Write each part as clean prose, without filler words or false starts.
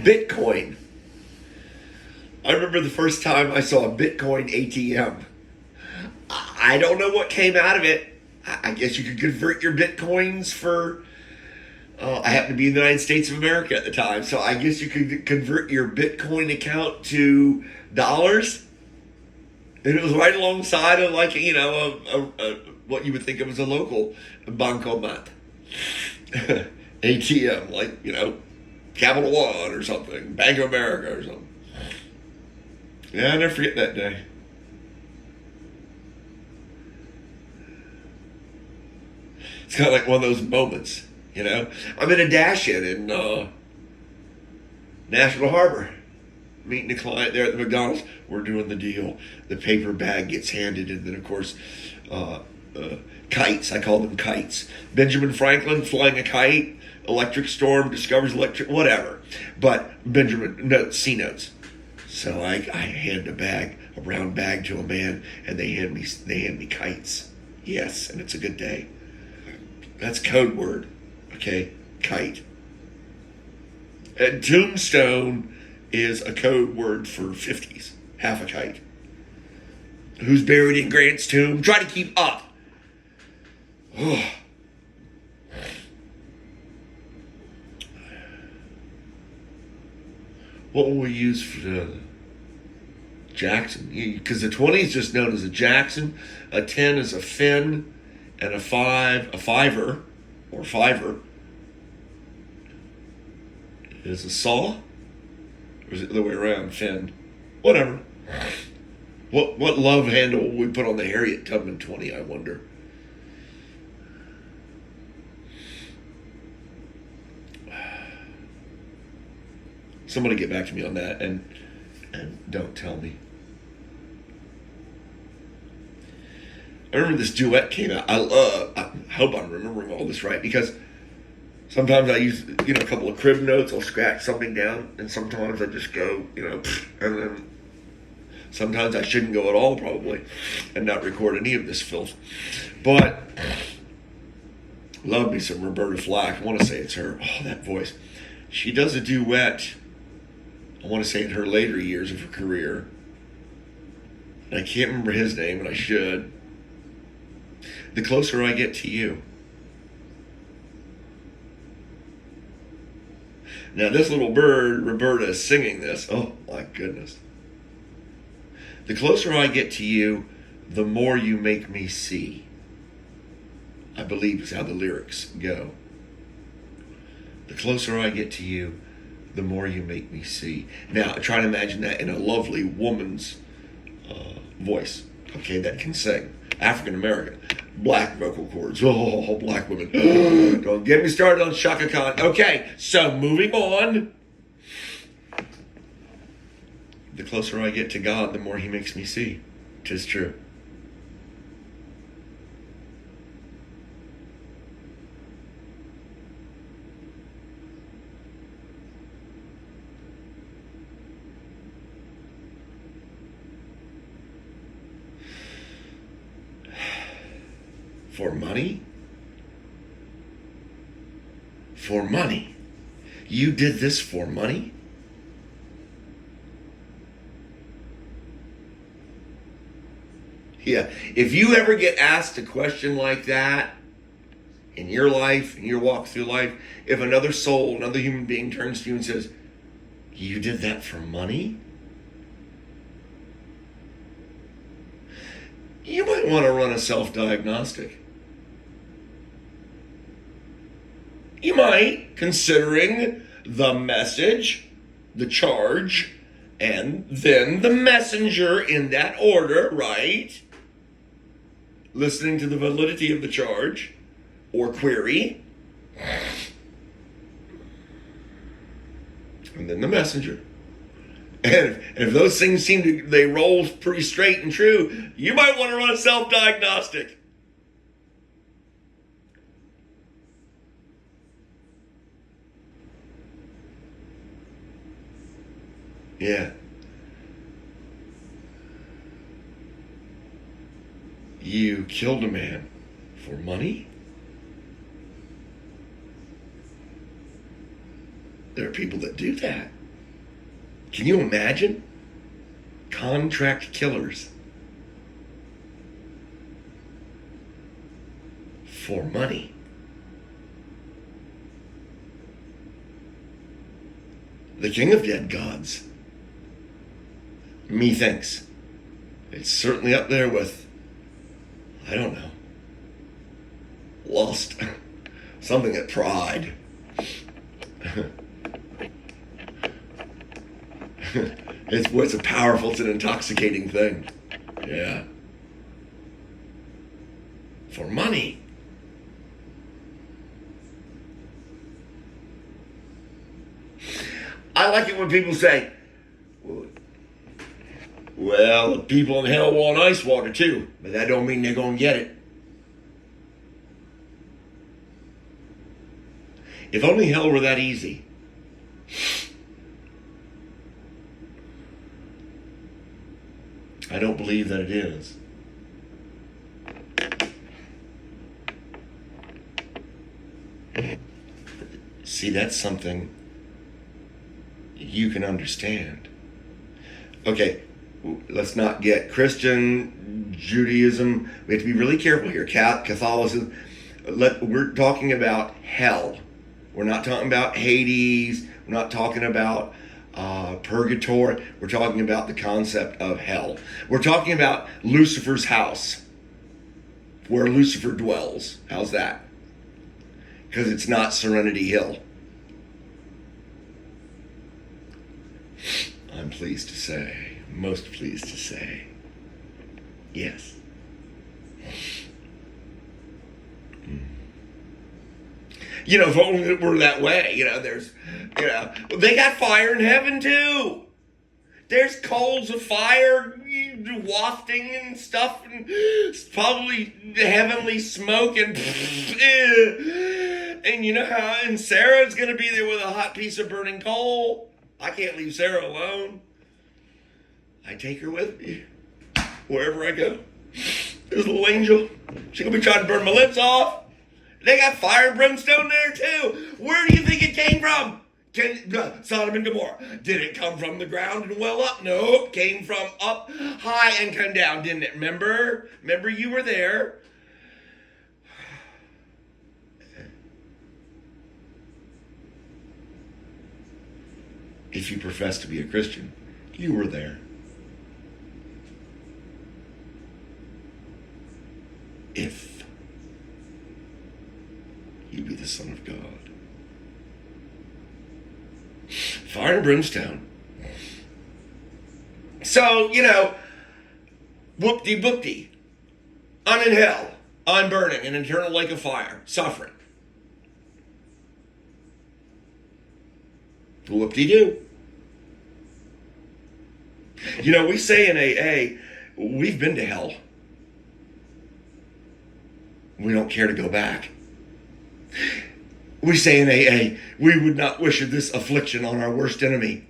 Bitcoin. I remember the first time I saw a Bitcoin ATM. I don't know what came out of it. I guess you could convert your Bitcoins for. I happened to be in the United States of America at the time, so I guess you could convert your Bitcoin account to dollars. And it was right alongside of, like, what you would think of as a local bancomat. ATM, like, Capital One or something, Bank of America or something. Yeah, I never forget that day. It's kind of like one of those moments, I'm in a dash-in National Harbor, meeting a client there at the McDonald's. We're doing the deal. The paper bag gets handed, and then, of course, kites. I call them kites. Benjamin Franklin flying a kite. Electric storm discovers electric, whatever. But Benjamin notes, C notes. So I hand a brown bag to a man, and they hand me kites. Yes, and it's a good day. That's code word, okay? Kite. And tombstone is a code word for 50s. Half a kite. Who's buried in Grant's tomb? Try to keep up. Oh. What will we use for the Jackson? Because the 20 is just known as a Jackson, a 10 is a Finn, and a fiver is a saw? Or is it the other way around, Finn? Whatever. What love handle will we put on the Harriet Tubman 20, I wonder? Somebody get back to me on that and don't tell me. I remember this duet came out. I hope I'm remembering all this right, because sometimes I use, a couple of crib notes. I'll scratch something down, and sometimes I just go, and then sometimes I shouldn't go at all, probably, and not record any of this filth. But love me some Roberta Flack. I want to say it's her. Oh, that voice. She does a duet, I want to say in her later years of her career. And I can't remember his name, and I should. The Closer I Get to You. Now, this little bird, Roberta, is singing this. Oh, my goodness. The closer I get to you, the more you make me see, I believe is how the lyrics go. The closer I get to you, the more you make me see. Now, try to imagine that in a lovely woman's voice, okay, that can sing. African American. Black vocal cords. Oh, black women. Don't get me started on Chaka Khan. Okay, so moving on. The closer I get to God, the more he makes me see. 'Tis true. For money? For money? You did this for money? Yeah, if you ever get asked a question like that in your life, in your walk through life, if another soul, another human being turns to you and says, you did that for money? You might want to run a self-diagnostic. You might, considering the message, the charge, and then the messenger in that order, right? Listening to the validity of the charge or query, and then the messenger. And if those things they roll pretty straight and true, you might want to run a self-diagnostic. Yeah. You killed a man for money? There are people that do that. Can you imagine? Contract killers. For money. The king of dead gods, methinks, it's certainly up there with, I don't know, lust, something at pride. It's a powerful, it's an intoxicating thing. Yeah. For money. I like it when people say, well, the people in hell want ice water too, but that don't mean they're going to get it. If only hell were that easy. I don't believe that it is. See, that's something you can understand. Okay, let's not get Christian, Judaism. We have to be really careful here. Catholicism. We're talking about hell. We're not talking about Hades. We're not talking about purgatory. We're talking about the concept of hell. We're talking about Lucifer's house, where Lucifer dwells. How's that? Because it's not Serenity Hill. I'm pleased to say, most pleased to say, yes. You know, if only it were that way, they got fire in heaven too. There's coals of fire wafting and stuff, and probably heavenly smoke, and you know how, and Sarah's gonna be there with a hot piece of burning coal. I can't leave Sarah alone. I take her with me wherever I go. There's a little angel. She's gonna be trying to burn my lips off. They got fire and brimstone there too. Where do you think it came from? Sodom and Gomorrah. Did it come from the ground and well up? No, it came from up high and come down, didn't it? Remember you were there. If you profess to be a Christian, you were there. If you be the Son of God. Fire and brimstone. So, whoop-de-boop-de. I'm in hell. I'm burning an eternal lake of fire, suffering. Whoop-de-doo. We say in AA, we've been to hell. We don't care to go back. We say in AA, we would not wish this affliction on our worst enemy.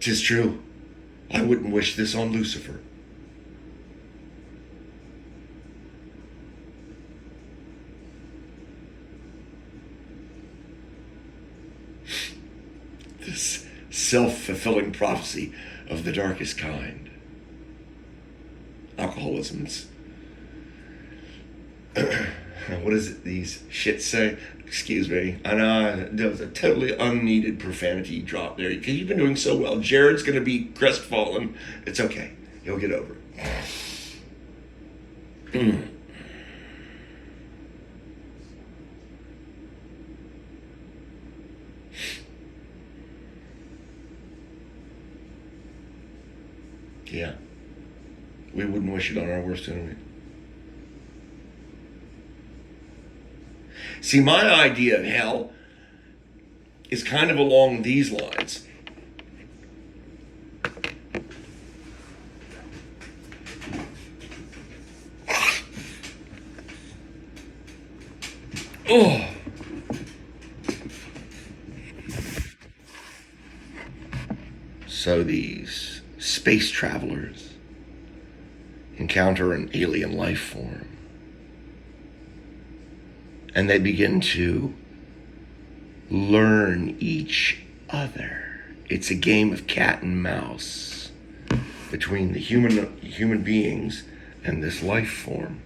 'Tis true. I wouldn't wish this on Lucifer. This self-fulfilling prophecy of the darkest kind. Alcoholism's. What is it these shits say? Excuse me. I know there was a totally unneeded profanity drop there. Because you've been doing so well. Jared's going to be crestfallen. It's okay. He'll get over it. Yeah. We wouldn't wish it on our worst enemy. See, my idea of hell is kind of along these lines. Oh. So these space travelers encounter an alien life form. And they begin to learn each other. It's a game of cat and mouse between the human beings and this life form.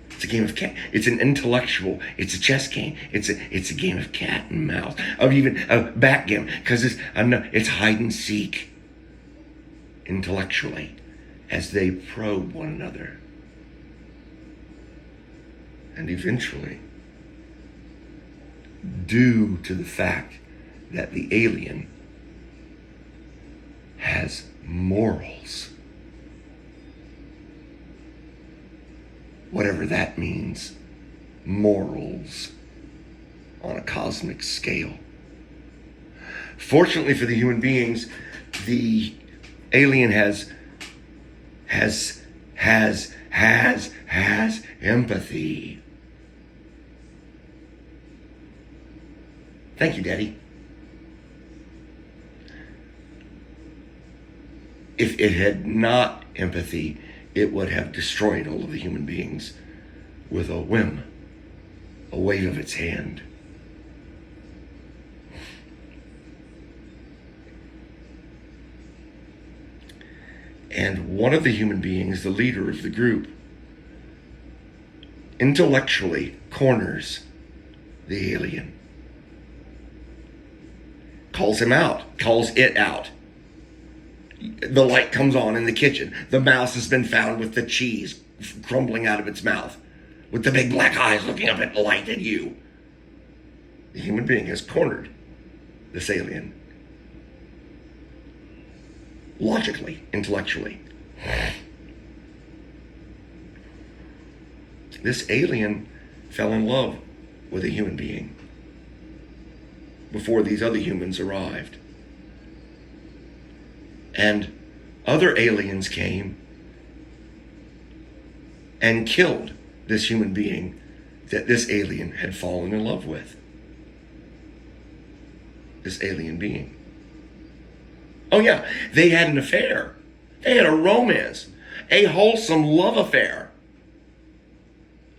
It's a game of cat. It's an intellectual. It's a chess game. It's a game of cat and mouse. Of even a backgammon, because it's hide and seek intellectually as they probe one another. And eventually, due to the fact that the alien has morals, whatever that means, morals on a cosmic scale. Fortunately for the human beings, the alien has empathy. Thank you, Daddy. If it had not empathy, it would have destroyed all of the human beings with a whim, a wave of its hand. And one of the human beings, the leader of the group, intellectually corners the alien. Calls him out, calls it out. The light comes on in the kitchen. The mouse has been found with the cheese crumbling out of its mouth, with the big black eyes looking up at light at you. The human being has cornered this alien. Logically, intellectually. This alien fell in love with a human being before these other humans arrived. And other aliens came and killed this human being that this alien had fallen in love with. This alien being. Oh yeah, they had an affair. They had a romance, a wholesome love affair,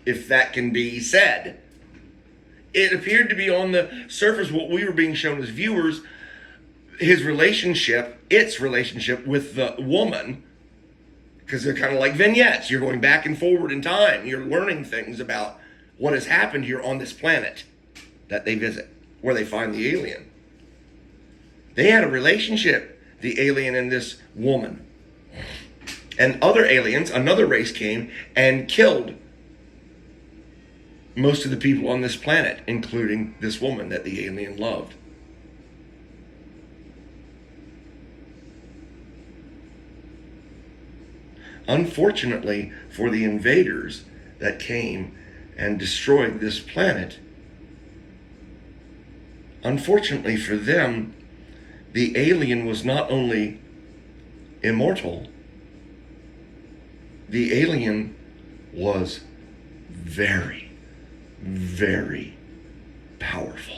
if that can be said. It appeared to be on the surface what we were being shown as viewers, its relationship with the woman, because they're kind of like vignettes. You're going back and forward in time. You're learning things about what has happened here on this planet that they visit, where they find the alien. They had a relationship, the alien and this woman. And other aliens, another race came and killed most of the people on this planet, including this woman that the alien loved. Unfortunately for the invaders that came and destroyed this planet, unfortunately for them, the alien was not only immortal, the alien was very, very powerful.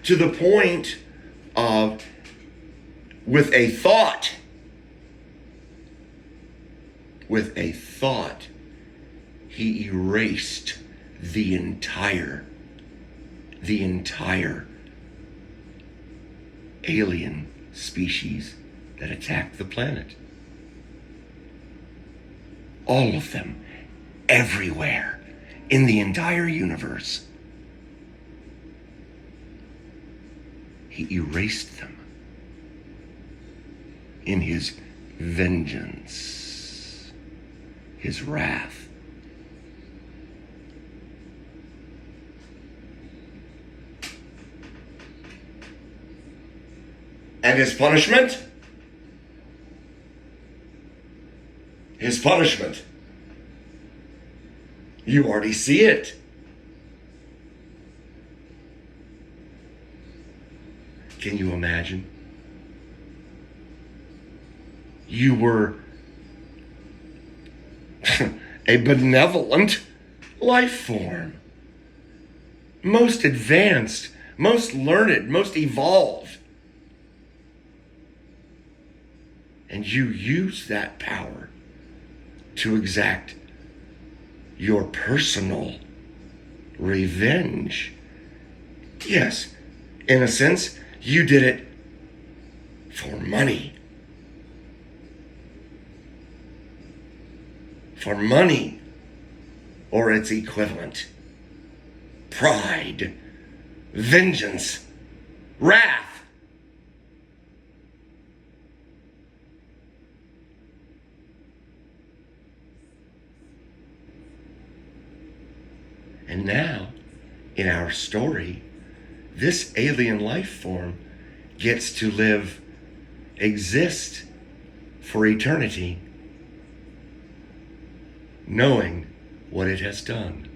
To the point of, with a thought, he erased the entire alien species that attacked the planet. All of them, everywhere, in the entire universe. He erased them in his vengeance, his wrath. And his punishment? His punishment. You already see it. Can you imagine? You were a benevolent life form. Most advanced, most learned, most evolved. And you use that power to exact your personal revenge. Yes, in a sense, you did it for money. For money or its equivalent. Pride, vengeance, wrath. And now, in our story, this alien life form gets to live, exist for eternity, knowing what it has done.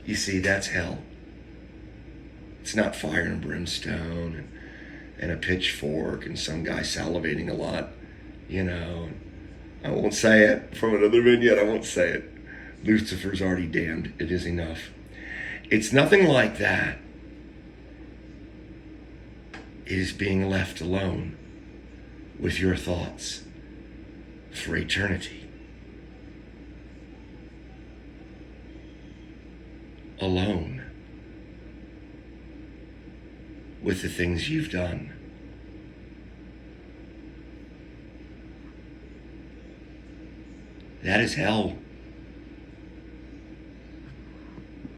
You see, that's hell. It's not fire and brimstone and a pitchfork and some guy salivating a lot, you know. I won't say it from another vignette. I won't say it. Lucifer's already damned. It is enough. It's nothing like that. It is being left alone with your thoughts for eternity. Alone with the things you've done. That is hell.